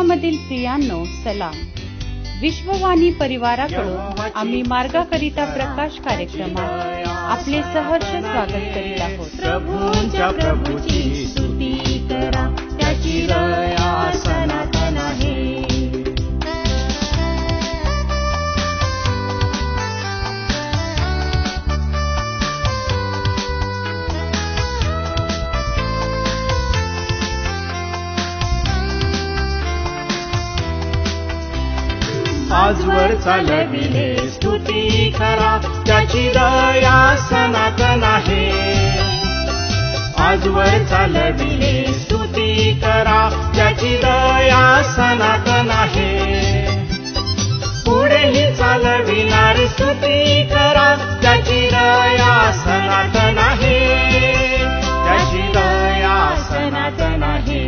ख्रिस्तामधील प्रियांनो, सलाम. विश्ववाणी परिवाराकडून आम्ही मार्गाकरिता प्रकाश कार्यक्रमात आपले सहर्ष स्वागत करीत आहोत. प्रभूची स्तुती करा, त्याची दया सनातन आहे. आजवर चालविले स्तुती करा, त्याची दया सनातन आहे. आजवर चालविले स्तुती करा, त्याची दया सनातन आहे. पुढेही चालविणार स्तुती करा, त्याची दया सनातन आहे. त्याची दया सनातन आहे.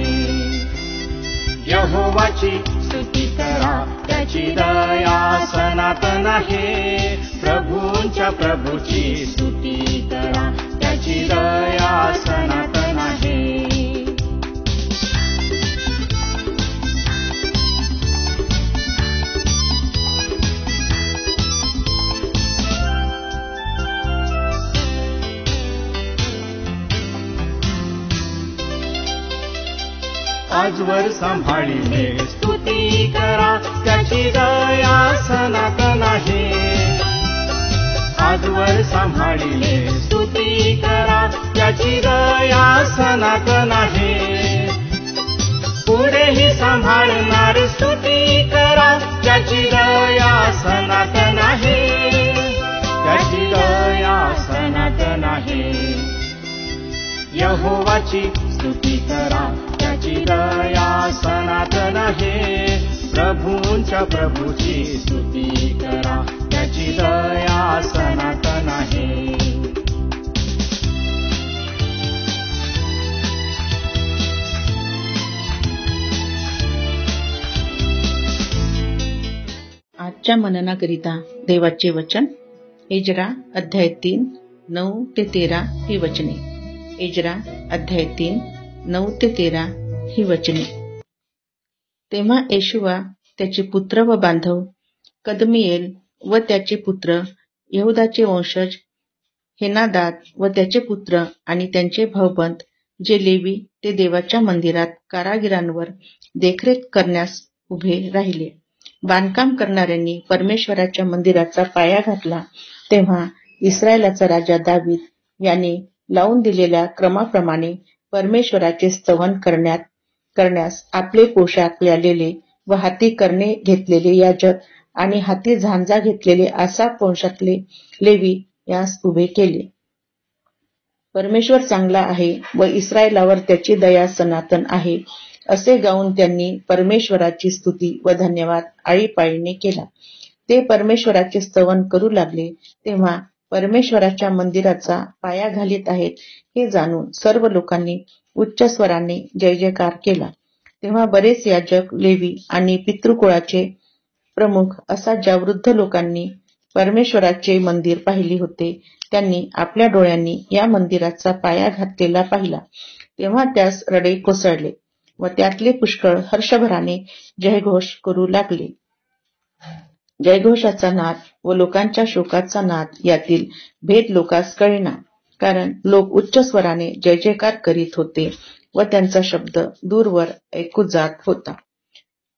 यहोवाची स्तुती करा, त्याची दया सनातन आहे. प्रभूची स्तुती करा, त्याची दया सनातन आहे. आजवर सांभाळिले स्तुती करा, त्याची दया सनातन आहे. आजवर सांभाळिले स्तुती करा, त्याची दया सनातन आहे. पुढेही सांभाळणार स्तुती करा, त्याची दया सनातन आहे. त्याची दया सनातन आहे. यहोवाची स्तुती करा, त्याची दया सनातन आहे. प्रभूची स्तुती करा, त्याची दया सनातन आहे. आजच्या मननाकरिता देवाचे वचन एजरा अध्याय 3 9 ते 13 ही वचने. एजरा अध्याय 3 9 ते 13 ही वचने. तेव्हा येशुवा, त्याचे पुत्र व बांधव कदमिएल व त्याचे पुत्र यहूदाचे वंशज हेनादाद व त्याचे पुत्र आणि त्यांचे भाऊबंद जे लेवी ते देवाच्या मंदिरात कारागिरांवर देखरेख करण्यास उभे राहिले. बांधकाम करणाऱ्यांनी परमेश्वराच्या मंदिराचा पाया घातला. तेव्हा इस्रायलाचा राजा दावीद याने लावून दिलेल्या क्रमाप्रमाणे परमेश्वराचे स्तवन करण्यास आपले पोशाख लावलेले व हाती करणे घेतलेले याजक आणि हाती झांजा घेतलेले आसाफ वंशातले लेवी यास उभे केले. परमेश्वर चांगला आहे व इस्रायलावर त्याची दया सनातन आहे असे गाऊन त्यांनी परमेश्वराची स्तुती व धन्यवाद आळीपाळीने केला. ते परमेश्वराचे स्तवन करू लागले. तेव्हा परमेश्वराच्या मंदिराचा पाया घालीत आहेत हे जाणून सर्व लोकांनी उच्च स्वराने जय जयकार केला. तेव्हा बरेच याजक, लेवी आणि पितृकुळाचे प्रमुख असा ज्या वृद्ध लोकांनी परमेश्वराचे मंदिर पाहिले होते त्यांनी आपल्या डोळ्यांनी या मंदिराचा पाया घातलेला पाहिला. तेव्हा त्यास रडे कोसळले व त्यातले पुष्कळ हर्षभराने जयघोष करू लागले. जयघोषाचा नाद व लोकांच्या शोकाचा नाद यातील भेद लोकास कळेना, कारण लोक उच्च स्वराने जय जयकार करीत होते व त्यांचा शब्द दूरवर ऐकू जात होता.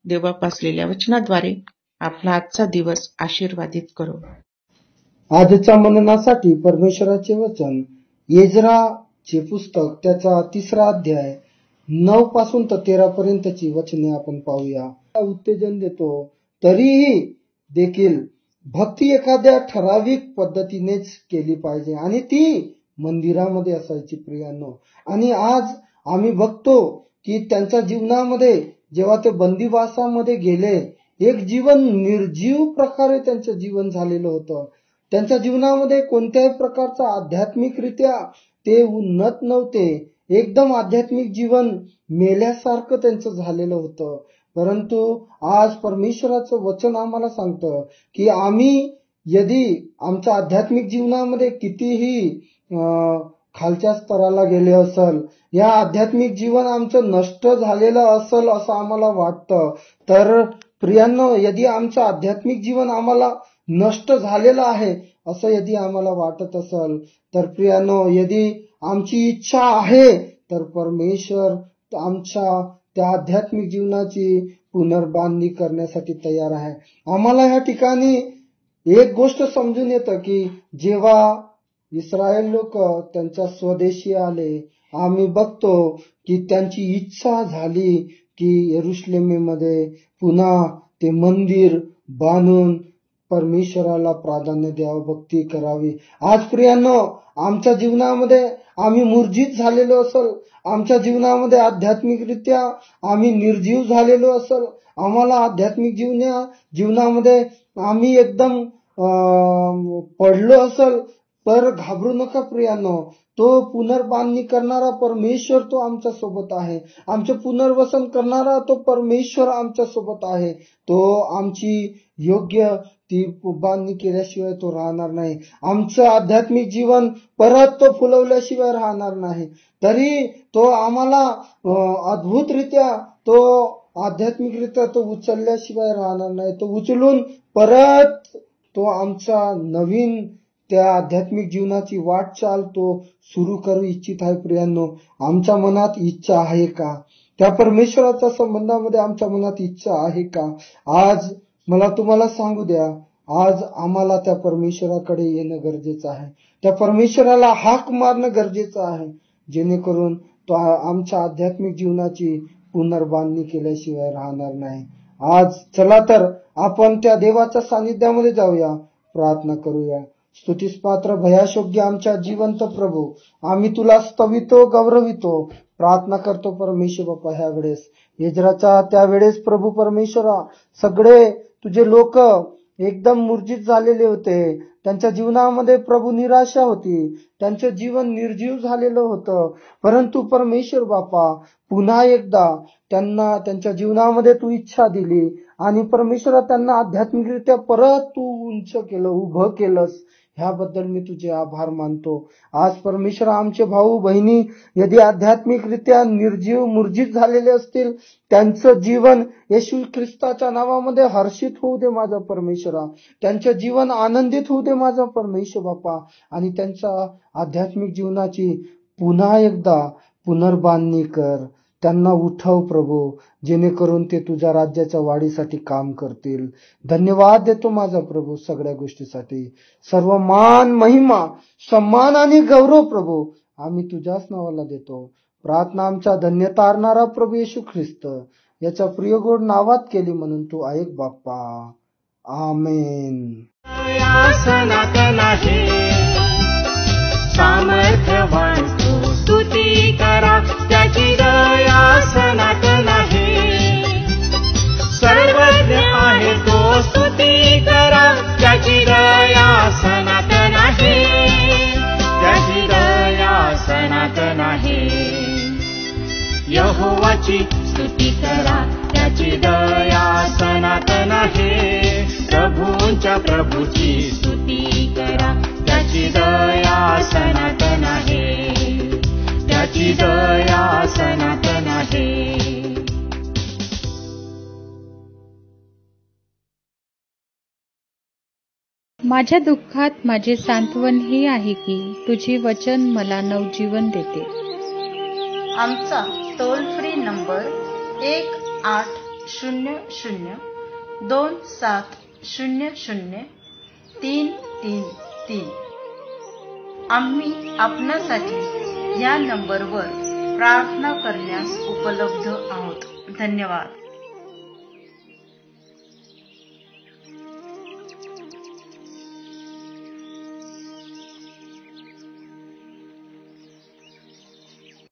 देवापासलेल्या वचनाद्वारे आपला आजचा दिवस आशीर्वादित करो. आजच्या मननासाठी परमेश्वराचे वचन एजराचे पुस्तक त्याचा 3रा अध्याय 9 पासून तर 13 पर्यंतची वचने आपण पाहूया. उत्तेजन देतो तरीही देखील भक्ती एखाद्या ठराविक पद्धतीनेच केली पाहिजे आणि ती मंदिरामध्ये असायची प्रियांनो. आणि आज आम्ही बघतो की त्यांच्या जीवनामध्ये जेव्हा ते बंदिवासामध्ये गेले, एक जीवन निर्जीव प्रकारे त्यांचं जीवन झालेलं होतं. त्यांच्या जीवनामध्ये कोणत्याही प्रकारचा आध्यात्मिकरित्या ते उन्नत नव्हते. एकदम आध्यात्मिक जीवन मेल्यासारखं त्यांचं झालेलं होतं. परंतु आज परमेश्वराचं वचन आम्हाला सांगतं की आम्ही यदि आमच्या आध्यात्मिक जीवनामध्ये कितीही खालच्या स्तराला गेले असल, या आध्यात्मिक जीवन आमचं नष्ट झालेलं असल असं आम्हाला वाटतं, तर प्रियांनो, यदि आमचं आध्यात्मिक जीवन आम्हाला नष्ट झालेलं आहे असं यदि आम्हाला वाटत असल, तर प्रियांनो, यदि आमची इच्छा आहे तर परमेश्वर आमच्या त्या आध्यात्मिक जीवनाची पुनर्बांधणी करण्यासाठी तयार आहे. आम्हाला ह्या ठिकाणी एक गोष्ट समजून येतं की जेव्हा इस्रायल लोक त्यांच्या स्वदेशी आले, आम्ही बघतो की त्यांची इच्छा झाली की यरुशलेमेमध्ये पुन्हा ते मंदिर बांधून परमेश्वराला प्राधान्य द्यावं, भक्ती करावी. आज प्रियांनो, आमच्या जीवनामध्ये आम्ही मूर्जित झालेलो असल, आमच्या जीवनामध्ये आध्यात्मिकरित्या आम्ही निर्जीव झालेलो असल, आम्हाला आध्यात्मिक जीवनामध्ये आम्ही एकदम पडलो असल, तर घाबरू नका प्रियांनो. तो पुनर्बांधणी करणारा परमेश्वर तो आमच्या सोबत आहे. आमचे पुनर्वसन करणारा तो परमेश्वर आमच्या सोबत आहे. तो आमची योग्य ती बांधणी केल्याशिवाय तो राहणार नाही. आमचं आध्यात्मिक जीवन परत तो फुलवल्याशिवाय राहणार नाही. तरी तो आम्हाला अद्भुतरित्या तो आध्यात्मिकरित्या तो उचलल्याशिवाय राहणार नाही. तो उचलून परत तो आमचा नवीन त्या आध्यात्मिक जीवनाची वाटचाल तो सुरू करू इच्छित आहे. प्रियांनो, आमच्या मनात इच्छा आहे का? त्या परमेश्वराच्या संबंधामध्ये आमच्या मनात इच्छा आहे का? आज मला तुम्हाला सांगू द्या, आज आम्हाला त्या परमेश्वराकडे येणं गरजेचं आहे. त्या परमेश्वराला हाक मारणं गरजेचं आहे, जेणेकरून तो आमच्या आध्यात्मिक जीवनाची पुनर्बांधणी केल्याशिवाय राहणार नाही. आज चला तर आपण त्या देवाच्या सानिध्यामध्ये जाऊया, प्रार्थना करूया. स्तुतीस पात्र भयाशोग्य आमच्या जिवंत प्रभू, आम्ही तुला स्तवितो, गौरवितो, प्रार्थना करतो परमेश्वर बाप्पा. ह्या वेळेस एजराच्या त्यावेळेस प्रभू परमेश्वरा, सगळे तुझे लोक एकदम मूर्जित झालेले होते. त्यांच्या जीवनामध्ये प्रभू निराशा होती, त्यांचं जीवन निर्जीव झालेलं होतं. परंतु परमेश्वर बापा, पुन्हा एकदा त्यांना त्यांच्या जीवनामध्ये तू इच्छा दिली आणि परमेश्वरा त्यांना आध्यात्मिकरित्या परत तू उंच केलं, उभं केलंस. ह्याबद्दल मी तुझे आभार मानतो. आज परमेश्वर, आमचे भाऊ बहिणी यदि आध्यात्मिकरित्या निर्जीव मूर्जित झालेले असतील, त्यांचं जीवन येशू ख्रिस्ताच्या नावामध्ये हर्षित होऊ दे माझा परमेश्वरा. त्यांचं जीवन आनंदित होऊ दे माझा परमेश्वर बापा. आणि त्यांच्या आध्यात्मिक जीवनाची पुन्हा एकदा पुनर्बांधणी कर. त्यांना उठव प्रभू, जेणेकरून ते तुझ्या राज्याच्या वाढीसाठी काम करतील. धन्यवाद देतो माझा प्रभू सगळ्या गोष्टीसाठी. सर्व मान, महिमा, सन्मान आणि गौरव प्रभू आम्ही तुझ्याच नावाला देतो. प्रार्थना आमच्या धन्य तारणारा प्रभू येशू ख्रिस्त याच्या प्रिय गोड नावात केली म्हणून तू ऐक बाप्पा. आमेन. सामर्थ्यवान तू, स्तुती करा त्याची दया सनातन आहे. सर्वज्ञ आहे तो, स्तुती करा त्याची दया सनातन आहे. त्याची दया सनातन आहे. यहोवाची स्तुती करा त्याची दया सनातन आहे. प्रभूंच्या प्रभूची स्तुती करा त्याची दया सनातन आहे. त्याची दया सनातन आहे. माझ्या दुःखात माझे सांत्वन हे आहे की तुझे वचन मला नवजीवन देते. आमचा टोल फ्री नंबर 1800-2700-333. आम्ही आपणासाठी या नंबरवर प्रार्थना करण्यास उपलब्ध आहोत. धन्यवाद.